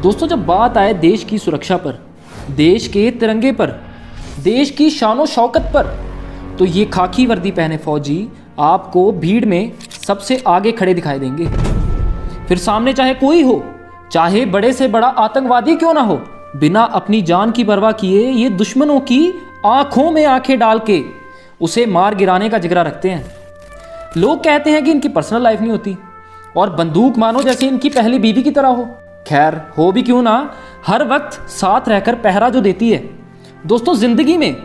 दोस्तों, जब बात आए देश की सुरक्षा पर, देश के तिरंगे पर, देश की शानो शौकत पर, तो ये खाकी वर्दी पहने फौजी आपको भीड़ में सबसे आगे खड़े दिखाई देंगे। फिर सामने चाहे कोई हो, चाहे बड़े से बड़ा आतंकवादी क्यों ना हो, बिना अपनी जान की परवाह किए ये दुश्मनों की आंखों में आंखें डाल के उसे मार गिराने का जिगरा रखते हैं। लोग कहते हैं कि इनकी पर्सनल लाइफ नहीं होती और बंदूक मानो जैसे इनकी पहली बीवी की तरह हो। खैर, हो भी क्यों ना, हर वक्त साथ रहकर पहरा जो देती है। दोस्तों, जिंदगी में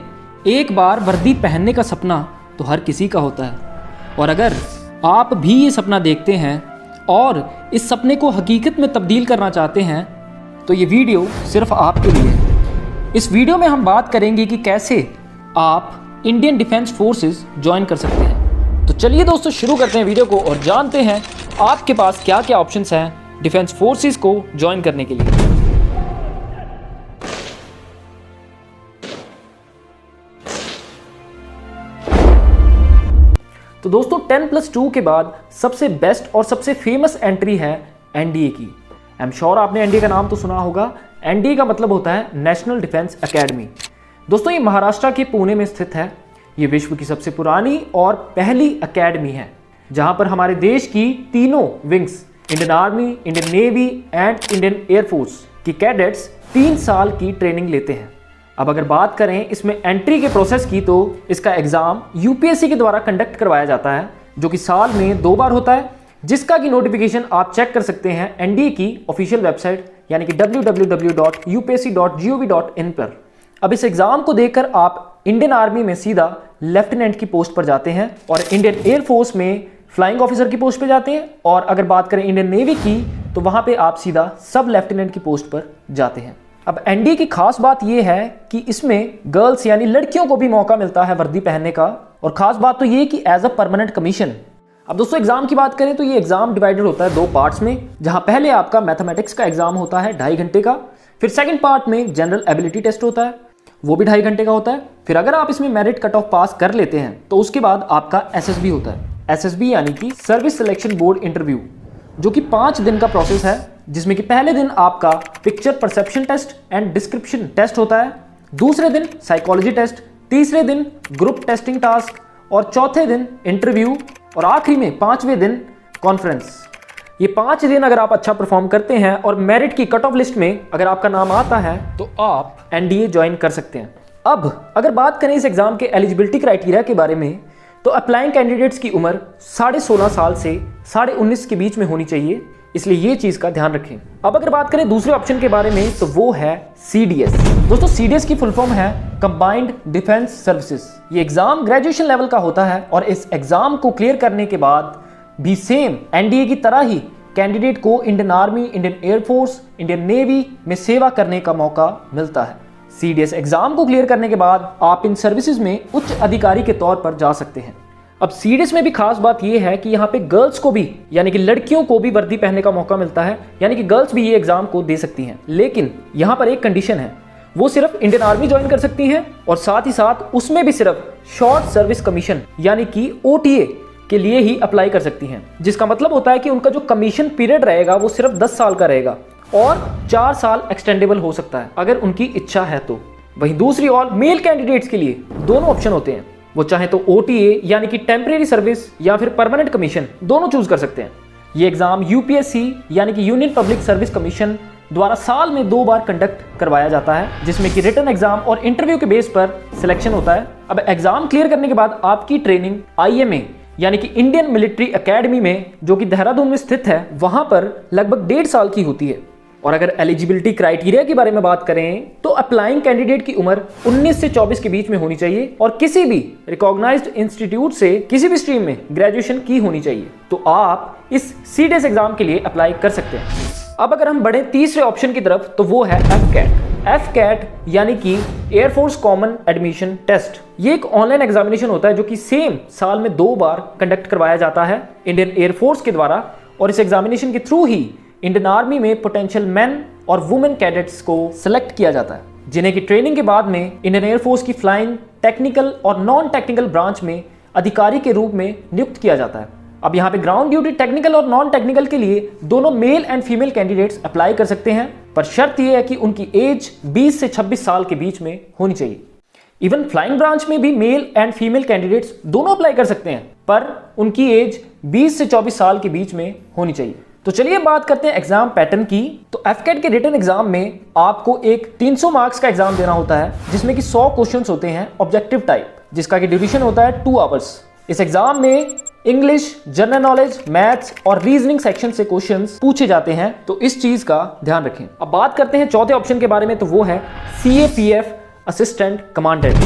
एक बार वर्दी पहनने का सपना तो हर किसी का होता है, और अगर आप भी ये सपना देखते हैं और इस सपने को हकीकत में तब्दील करना चाहते हैं तो ये वीडियो सिर्फ आपके लिए है। इस वीडियो में हम बात करेंगे कि कैसे आप इंडियन डिफेंस फोर्सेस ज्वाइन कर सकते हैं। तो चलिए दोस्तों, शुरू करते हैं वीडियो को और जानते हैं आपके पास क्या क्या ऑप्शंस हैं डिफेंस फोर्सेस को ज्वाइन करने के लिए। तो दोस्तों, 10+2 के बाद सबसे बेस्ट और सबसे फेमस एंट्री है एनडीए की। आई एम श्योर आपने एनडीए का नाम तो सुना होगा। एनडीए का मतलब होता है नेशनल डिफेंस एकेडमी। दोस्तों, ये महाराष्ट्र के पुणे में स्थित है। ये विश्व की सबसे पुरानी और पहली एकेडमी है जहां पर हमारे देश की तीनों wings, Indian army, Indian navy and Indian air force की कैडेट्स 3 साल की ट्रेनिंग लेते हैं। अब अगर बात करें इसमें एंट्री के प्रोसेस की, तो इसका एग्जाम यूपीएससी के द्वारा कंडक्ट करवाया जाता है, जो कि साल में 2 बार होता है, जिसका की नोटिफिकेशन आप चेक कर सकते हैं एनडीए की ऑफिशियल वेबसाइट यानी कि www.upsc.gov.in पर। अब इस एग्जाम को देकर आप इंडियन आर्मी में सीधा लेफ्टिनेंट की पोस्ट पर जाते हैं और इंडियन एयरफोर्स में फ्लाइंग ऑफिसर की पोस्ट पर जाते हैं, और अगर बात करें इंडियन नेवी की तो वहां पे आप सीधा सब लेफ्टिनेंट की पोस्ट पर जाते हैं। अब एनडीए की खास बात यह है कि इसमें गर्ल्स यानी लड़कियों को भी मौका मिलता है वर्दी पहनने का, और खास बात तो ये कि एज अ परमानेंट कमीशन। अब दोस्तों, एग्जाम की बात करें तो ये एग्जाम डिवाइडेड होता है 2 पार्ट्स में, जहां पहले आपका मैथमेटिक्स का एग्जाम होता है 2.5 घंटे का, फिर सेकंड पार्ट में जनरल एबिलिटी टेस्ट होता है, वो भी 2.5 घंटे का होता है। फिर अगर आप इसमें मेरिट कट ऑफ पास कर लेते हैं तो उसके बाद आपका एसएसबी होता है। एसएसबी यानी कि सर्विस सिलेक्शन बोर्ड इंटरव्यू, जो कि 5 दिन का प्रोसेस है, जिसमें कि पहले दिन आपका picture perception test and description test होता है, दूसरे दिन साइकोलॉजी टेस्ट, तीसरे दिन ग्रुप टेस्टिंग टास्क, और चौथे दिन इंटरव्यू, और आखिरी में 5वें दिन कॉन्फ्रेंस। ये 5 दिन अगर आप अच्छा परफॉर्म करते हैं और मेरिट की कट ऑफ लिस्ट में अगर आपका नाम आता है तो आप एनडीए ज्वाइन कर सकते हैं। अब अगर बात करें इस एग्जाम के एलिजिबिलिटी क्राइटेरिया के बारे में, तो अप्लाइंग कैंडिडेट्स की उम्र 16.5 साल से 19.5 के बीच में होनी चाहिए, इसलिए ये चीज का ध्यान रखें। अब अगर बात करें दूसरे ऑप्शन के बारे में तो वो है सीडीएस। दोस्तों, सीडीएस की फुल फॉर्म है कंबाइंड डिफेंस सर्विसेज। ये एग्जाम ग्रेजुएशन लेवल का होता है और इस एग्जाम को क्लियर करने के बाद भी सेम एनडीए की तरह ही कैंडिडेट को Indian army, Indian air force, Indian navy में सेवा करने का मौका मिलता है। सीडीएस एग्जाम को क्लियर करने के बाद आप इन सर्विसेज में उच्च अधिकारी के तौर पर जा सकते हैं। अब सीडीएस में भी खास बात यह है कि यहाँ पे गर्ल्स को भी यानी कि लड़कियों को भी वर्दी पहनने का मौका मिलता है, यानी कि गर्ल्स भी ये एग्जाम को दे सकती हैं। लेकिन यहाँ पर एक कंडीशन है, वो सिर्फ इंडियन आर्मी ज्वाइन कर सकती हैं और साथ ही साथ उसमें भी सिर्फ शॉर्ट सर्विस कमीशन यानी कि ओटीए के लिए ही अप्लाई कर सकती हैं, जिसका मतलब होता है कि उनका जो कमीशन पीरियड रहेगा वो सिर्फ 10 साल का रहेगा और 4 साल एक्सटेंडेबल हो सकता है अगर उनकी इच्छा है तो। वहीं दूसरी ओर मेल कैंडिडेट्स के लिए दोनों ऑप्शन होते हैं, वो चाहे तो ओटीए यानी कि टेम्परेरी सर्विस या फिर परमानेंट कमीशन, दोनों चूज कर सकते हैं। ये एग्जाम यूपीएससी यानी कि यूनियन पब्लिक सर्विस कमीशन द्वारा साल में 2 बार कंडक्ट करवाया जाता है, जिसमें कि रिटन एग्जाम और इंटरव्यू के बेस पर सिलेक्शन होता है। अब एग्जाम क्लियर करने के बाद आपकी ट्रेनिंग आईएमए यानी कि इंडियन मिलिट्री एकेडमी में, जो कि देहरादून में स्थित है, वहां पर लगभग 1.5 साल की होती है। और अगर एलिजिबिलिटी क्राइटेरिया की बारे में बात करें तो अप्लाइंग कैंडिडेट की उम्र 19 से 24 के बीच में होनी चाहिए और किसी भी रिकॉग्नाइज्ड इंस्टीट्यूट से किसी भी स्ट्रीम में ग्रेजुएशन की होनी चाहिए, तो आप इस सीडीएस एग्जाम के लिए अप्लाई कर सकते हैं। अब अगर हम बढ़े तीसरे ऑप्शन की तरफ तो वो है एफकैट। एफकैट यानी कि एयरफोर्स कॉमन एडमिशन टेस्ट। ये एक ऑनलाइन एग्जामिनेशन होता है जो कि सेम साल में 2 बार कंडक्ट करवाया जाता है इंडियन एयरफोर्स के द्वारा, और इस एग्जामिनेशन के थ्रू ही इंडियन आर्मी में पोटेंशियल मैन और वुमेन कैडेट्स को सिलेक्ट किया जाता है, जिन्हें की ट्रेनिंग के बाद में इंडियन एयरफोर्स की फ्लाइंग, टेक्निकल और नॉन टेक्निकल ब्रांच में अधिकारी के रूप में नियुक्त किया जाता है। अब यहाँ पे ग्राउंड ड्यूटी टेक्निकल और नॉन टेक्निकल के लिए दोनों male and female candidates apply कर सकते हैं, पर शर्त यह है कि उनकी एज 20 से 26 साल के बीच में होनी चाहिए। इवन फ्लाइंग ब्रांच में भी मेल एंड फीमेल कैंडिडेट्स दोनों अप्लाई कर सकते हैं, पर उनकी एज 20 से 24 साल के बीच में होनी चाहिए। तो चलिए बात करते हैं एग्जाम पैटर्न की। तो एफकेट के रिटन एग्जाम में आपको एक 300 मार्क्स का एग्जाम देना होता है, जिसमें कि 100 क्वेश्चंस होते हैं ऑब्जेक्टिव टाइप, जिसका कि ड्यूरेशन होता है 2 आवर्स। इस एग्जाम में इंग्लिश, जनरल नॉलेज, मैथ्स और रीजनिंग सेक्शन से क्वेश्चंस पूछे जाते हैं, तो इस चीज का ध्यान रखें। अब बात करते हैं चौथे ऑप्शन के बारे में, तो वो है सीएपीएफ असिस्टेंट कमांडेंट।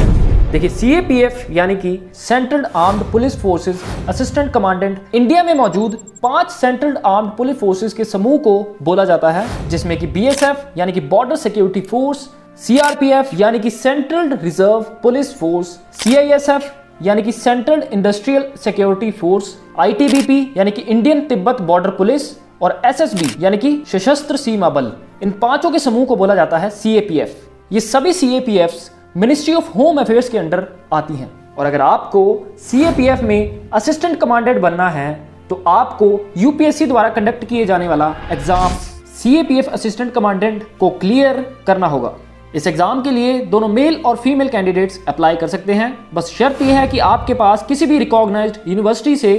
देखिए सीएपीएफ यानी कि central armed police forces assistant commandant India में मौजूद 5 सेंट्रल आर्म्ड पुलिस फोर्सेस के समूह को बोला जाता है, जिसमें कि बीएसएफ यानी कि बॉर्डर सिक्योरिटी फोर्स, सीआरपीएफ यानी कि central reserve police force, CISF यानी कि central industrial security force, ITBP यानी कि इंडियन तिब्बत बॉर्डर पुलिस और एसएसबी यानी कि सशस्त्र सीमा बल। इन पांचों के समूह को बोला जाता है सीएपीएफ। ये सभी सीएपीएफ्स मिनिस्ट्री ऑफ होम अफेयर्स के अंडर आती हैं। और अगर आपको सीएपीएफ में असिस्टेंट कमांडेंट बनना है तो आपको यूपीएससी द्वारा कंडक्ट किए जाने वाला एग्जाम सीएपीएफ असिस्टेंट कमांडेंट को क्लियर करना होगा। इस एग्जाम के लिए दोनों मेल और फीमेल कैंडिडेट्स अप्लाई कर सकते हैं, बस शर्त यह है कि आपके पास किसी भी रिकॉग्नाइज्ड यूनिवर्सिटी से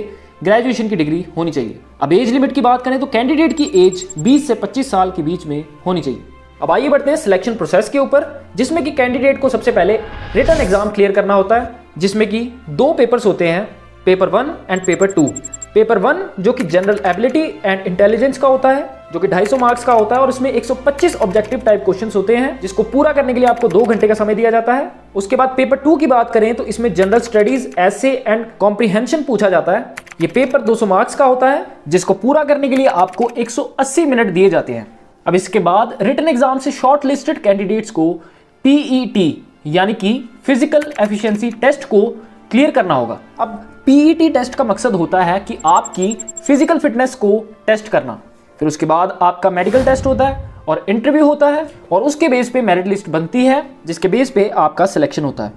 ग्रेजुएशन की डिग्री होनी चाहिए। अब एज लिमिट की बात करें तो कैंडिडेट की एज 20 से 25 साल के बीच में होनी चाहिए। अब आइए बढ़ते हैं सिलेक्शन प्रोसेस के ऊपर, जिसमें कि कैंडिडेट को सबसे पहले रिटन एग्जाम क्लियर करना होता है, जिसमें कि 2 पेपर्स होते हैं, पेपर 1 एंड पेपर 2। पेपर 1 जो कि जनरल एबिलिटी एंड इंटेलिजेंस का होता है, जो कि 250 मार्क्स का होता है, और इसमें 125 ऑब्जेक्टिव टाइप क्वेश्चंस होते हैं, जिसको पूरा करने के लिए आपको 2 घंटे का समय दिया जाता है। उसके बाद पेपर 2 की बात करें तो इसमें general studies, essay and comprehension पूछा जाता है। ये पेपर 200 मार्क्स का होता है, जिसको पूरा करने के लिए आपको 180 मिनट दिए जाते हैं। अब इसके बाद रिटन एग्जाम से शॉर्ट लिस्टेड कैंडिडेट्स को पीईटी यानी कि फिजिकल एफिशिएंसी टेस्ट को क्लियर करना होगा। अब पीईटी टेस्ट का मकसद होता है कि आपकी फिजिकल फिटनेस को टेस्ट करना, फिर उसके बाद आपका मेडिकल टेस्ट होता है और इंटरव्यू होता है, और उसके बेस पे मेरिट लिस्ट बनती है, जिसके बेस पे आपका सिलेक्शन होता है।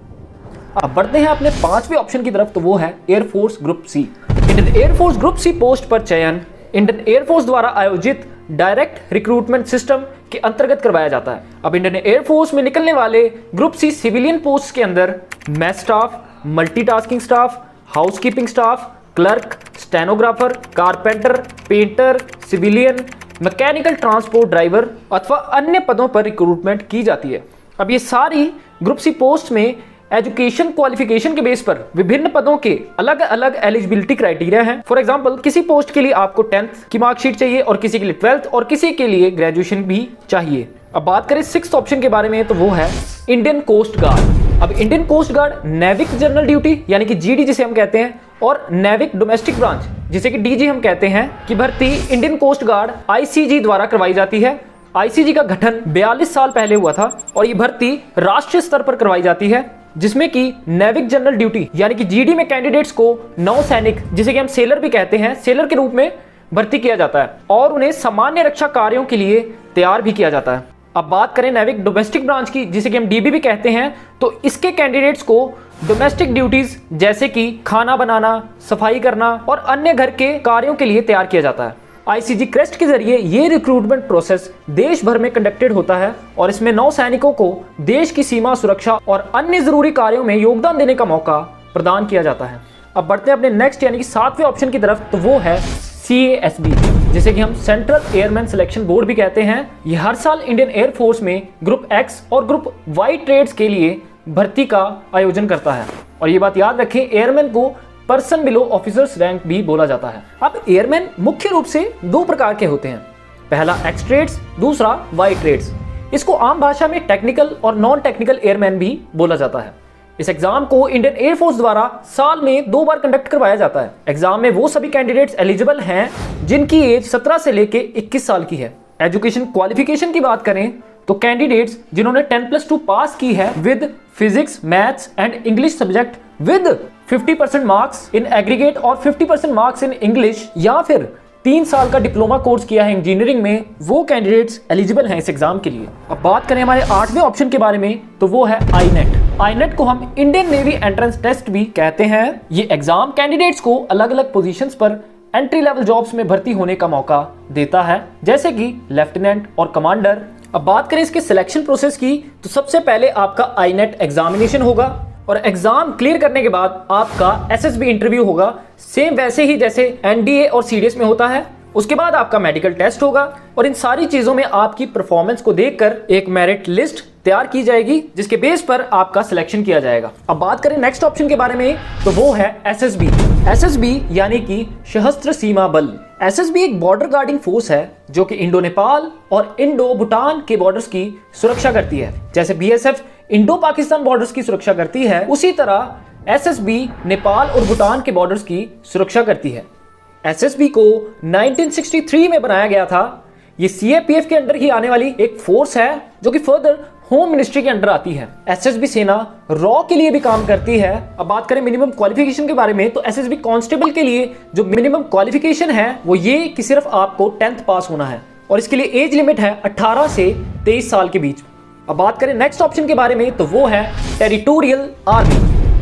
अब बढ़ते हैं अपने 5वें ऑप्शन की तरफ, तो वो है airforce group C. Indian airforce group C post पर चयन इंडियन एयरफोर्स द्वारा आयोजित डायरेक्ट रिक्रूटमेंट सिस्टम के अंतर्गत करवाया जाता है। अब इंडियन एयरफोर्स में निकलने वाले ग्रुप सी सिविलियन पोस्ट के अंदर math staff, multitasking staff, housekeeping staff, clerk, stenographer, carpenter, painter, civilian, mechanical transport driver अथवा अन्य पदों पर रिक्रूटमेंट की जाती है। अब ये सारी ग्रुप सी पोस्ट में एजुकेशन क्वालिफिकेशन के बेस पर विभिन्न पदों के अलग अलग एलिजिबिलिटी क्राइटेरिया हैं। फॉर एग्जांपल किसी पोस्ट के लिए आपको 10th की मार्कशीट चाहिए, और किसी के लिए 12th, और किसी के लिए ग्रेजुएशन भी चाहिए। अब बात करें 6th ऑप्शन के बारे में, तो वो है इंडियन कोस्ट गार्ड। अब इंडियन कोस्ट गार्ड नेविक जनरल ड्यूटी यानी कि जीडी जिसे हम कहते हैं, और नेविक डोमेस्टिक ब्रांच जिसे कि डीजी हम कहते हैं, की भर्ती इंडियन कोस्ट गार्ड आईसीजी द्वारा करवाई जाती है। आईसीजी का गठन 42 साल पहले हुआ था, और ये भर्ती राष्ट्रीय स्तर पर करवाई जाती है, जिसमें कि नेविक जनरल ड्यूटी यानी कि जीडी में कैंडिडेट्स को नौसैनिक जिसे कि हम सेलर भी कहते हैं, सेलर के रूप में भर्ती किया जाता है, और उन्हें सामान्य रक्षा कार्यों के लिए तैयार भी किया जाता है। अब बात करें नेविक डोमेस्टिक ब्रांच की, जिसे कि हम डीबी भी कहते हैं, तो इसके कैंडिडेट्स को डोमेस्टिक ड्यूटीज जैसे कि खाना बनाना, सफाई करना और अन्य घर के कार्यों के लिए तैयार किया जाता है। आईसीजी क्रेस्ट के जरिए ये रिक्रूटमेंट प्रोसेस देश भर में कंडक्टेड होता है, और इसमें नौसैनिकों को देश की सीमा सुरक्षा और अन्य जरूरी कार्यों में योगदान देने का मौका प्रदान किया जाता है। अब बढ़ते हैं अपने नेक्स्ट यानी कि 7वें ऑप्शन की तरफ, तो वो है CASB जिसे कि हम सेंट्रल एयरमैन सिलेक्शन बोर्ड भी कहते हैं। ये हर साल इंडियन एयरफोर्स में ग्रुप X और ग्रुप Y ट्रेड्स के लिए भर्ती का आयोजन करता है। और ये बात याद रखें, एयरमैन को पर्सन बिलो ऑफिसर्स रैंक भी बोला जाता है। अब एयरमैन मुख्य रूप से 2 प्रकार के होते हैं, पहला X ट्रेड्स, दूसरा Y ट्रेड्स। इसको आम भाषा में टेक्निकल और नॉन टेक्निकल एयरमैन भी बोला जाता है। इस एग्जाम को इंडियन एयरफोर्स द्वारा साल में 2 बार कंडक्ट करवाया जाता है। एग्जाम में वो सभी कैंडिडेट्स एलिजिबल हैं जिनकी एज 17 से लेके 21 साल की है। एजुकेशन क्वालिफिकेशन की बात करें तो कैंडिडेट्स जिन्होंने 10+2 पास की है with physics, maths and English subject with 50% marks in aggregate और 50% मार्क्स इन इंग्लिश, या फिर 3 साल का डिप्लोमा कोर्स किया है इंजीनियरिंग में, वो कैंडिडेट्स एलिजिबल हैं इस एग्जाम के लिए। अब बात करें हमारे 8वें ऑप्शन के बारे में, तो वो है आईनेट। आईनेट को हम इंडियन नेवी एंट्रेंस टेस्ट भी कहते हैं। ये एग्जाम कैंडिडेट्स को अलग अलग पोजीशंस पर एंट्री लेवल जॉब्स में भर्ती होने का मौका देता है, जैसे कि लेफ्टिनेंट और कमांडर। अब बात करें इसके सिलेक्शन प्रोसेस की, तो सबसे पहले आपका आईनेट एग्जामिनेशन होगा और एग्जाम क्लियर करने के बाद आपका एसएसबी इंटरव्यू होगा, सेम वैसे ही जैसे एनडीए और सीडीएस में होता है। उसके बाद आपका मेडिकल टेस्ट होगा और इन सारी चीजों में आपकी परफॉर्मेंस को देखकर एक मेरिट लिस्ट तैयार की जाएगी, जिसके बेस पर आपका सिलेक्शन किया जाएगा। अब बात करें नेक्स्ट ऑप्शन के बारे में, तो वो है एसएसबी। एसएसबी यानी कि सशस्त्र सीमा बल। एसएसबी एक बॉर्डर गार्डिंग फोर्स है जो कि इंडो नेपाल और इंडो भूटान के बॉर्डर्स की सुरक्षा करती है। जैसे बीएसएफ इंडो पाकिस्तान बॉर्डर्स की सुरक्षा करती है, उसी तरह एसएसबी नेपाल और भूटान के बॉर्डर्स की सुरक्षा करती है। एसएसबी को 1963 में बनाया गया था। ये सीएपीएफ के अंडर ही आने वाली एक फोर्स है जो कि फर्दर होम मिनिस्ट्री के अंडर आती है। एसएसबी सेना रॉ के लिए भी काम करती है। अब बात करें मिनिमम क्वालिफिकेशन के बारे में, तो एसएसबी कांस्टेबल के लिए जो मिनिमम क्वालिफिकेशन है वो ये कि सिर्फ आपको 10th पास होना है और इसके लिए एज लिमिट है 18 से 23 साल के बीच। अब बात करें नेक्स्ट ऑप्शन के बारे में, तो वो है टेरिटोरियल आर्मी।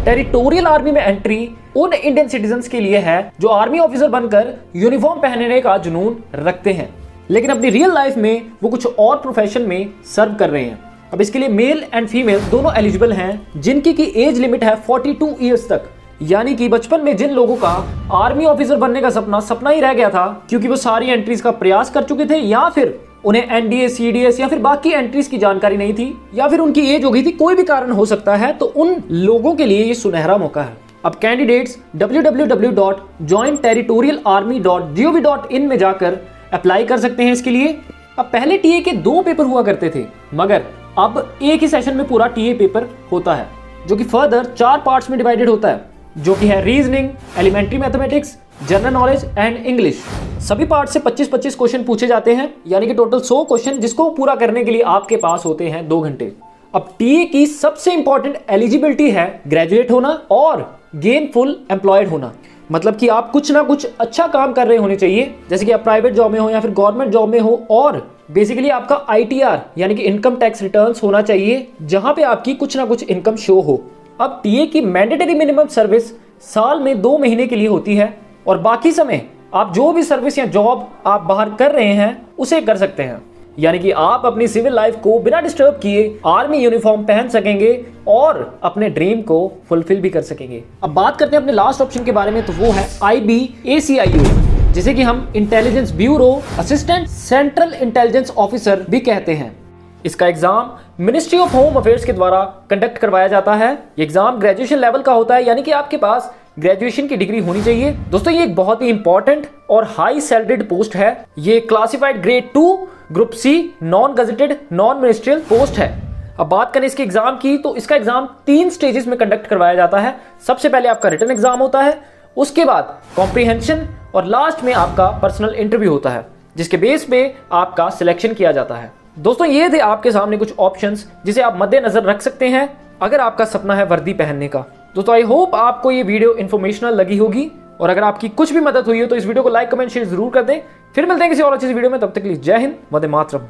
टेरिटोरियल आर्मी में एंट्री उन इंडियन सिटीजन्स के लिए है जो आर्मी ऑफिसर बनकर यूनिफॉर्म पहनने का जुनून रखते हैं, लेकिन अपनी रियल लाइफ में वो कुछ और प्रोफेशन में सर्व कर रहे हैं। अब इसके लिए मेल एंड फीमेल दोनों एलिजिबल हैं, जिनकी की एज लिमिट है 42 ईयर्स तक। यानी कि बचपन में जिन लोगों का आर्मी ऑफिसर बनने का सपना ही रह गया था, क्योंकि वो सारी एंट्रीज का प्रयास कर चुके थे, या फिर उन्हें एनडीए, सीडीएस या फिर बाकी एंट्रीज की जानकारी नहीं थी, या फिर उनकी एज हो गई थी, कोई भी कारण हो सकता है, तो उन लोगों के लिए ये सुनहरा मौका है। अब कैंडिडेट्स www.jointerritorialarmy.gov.in में जाकर अप्लाई कर सकते हैं इसके लिए। अब पहले टीए के 2 पेपर हुआ करते थे, मगर अब एक ही सेशन में पूरा टीए पेपर होता है, जो कि फर्दर 4 पार्ट्स में डिवाइडेड होता है, जो कि है reasoning, elementary mathematics, general knowledge and English. सभी पार्ट से 25-25 क्वेश्चन पूछे जाते हैं, यानी कि टोटल 100 क्वेश्चन, जिसको पूरा करने के लिए आपके पास होते हैं 2 घंटे। अब टीए की सबसे इंपॉर्टेंट एलिजिबिलिटी है ग्रेजुएट होना और गेनफुल एम्प्लॉयड होना। मतलब कि आप कुछ ना कुछ अच्छा काम कर रहे होने चाहिए, जैसे कि आप प्राइवेट जॉब में हो या फिर गवर्नमेंट जॉब में हो, और बेसिकली आपका आईटीआर यानी कि इनकम टैक्स रिटर्न्स होना चाहिए, जहां पे आपकी कुछ ना कुछ इनकम शो हो। अब टीए की मैंडेटरी मिनिमम सर्विस साल में 2 महीने के लिए होती है और बाकी समय आप जो भी सर्विस या जॉब आप बाहर कर रहे हैं उसे कर सकते हैं। यानी कि आप अपनी सिविल लाइफ को बिना डिस्टर्ब किए आर्मी यूनिफॉर्म पहन सकेंगे और अपने ड्रीम को फुलफिल भी कर सकेंगे। अब बात करते हैं अपने लास्ट ऑप्शन के बारे में, तो वो है IBACIO, जिसे कि हम intelligence bureau assistant central intelligence officer भी कहते हैं। इसका exam ministry of home affairs के द्वारा कंडक्ट करवाया जाता है। ये एग्जाम ग्रेजुएशन लेवल का होता है, यानी कि आपके पास ग्रेजुएशन की डिग्री होनी चाहिए। दोस्तों ये एक बहुत ही इंपॉर्टेंट और हाई सैलरीड पोस्ट है। ये classified grade 2 group C non gazetted non ministerial post है। अब बात करें इसके एग्जाम की, तो इसका एग्जाम 3 स्टेजेस में कंडक्ट करवाया जाता है। सबसे पहले आपका रिटन एग्जाम होता है, उसके बाद कॉम्प्रिहेंशन और लास्ट में आपका पर्सनल इंटरव्यू होता है, जिसके बेस पे आपका सिलेक्शन किया जाता है। दोस्तों ये थे आपके सामने कुछ ऑप्शंस जिसे आप मद्देनजर रख सकते हैं अगर आपका सपना है वर्दी पहनने का। दोस्तों आई होप आपको ये वीडियो इन्फॉर्मेशनल लगी होगी, और अगर आपकी कुछ भी मदद हुई हो तो इस वीडियो को लाइक कमेंट शेयर जरूर कर दें। फिर मिलते हैं किसी और अच्छी वीडियो में, तब तक के लिए जय हिंद, वंदे मातरम।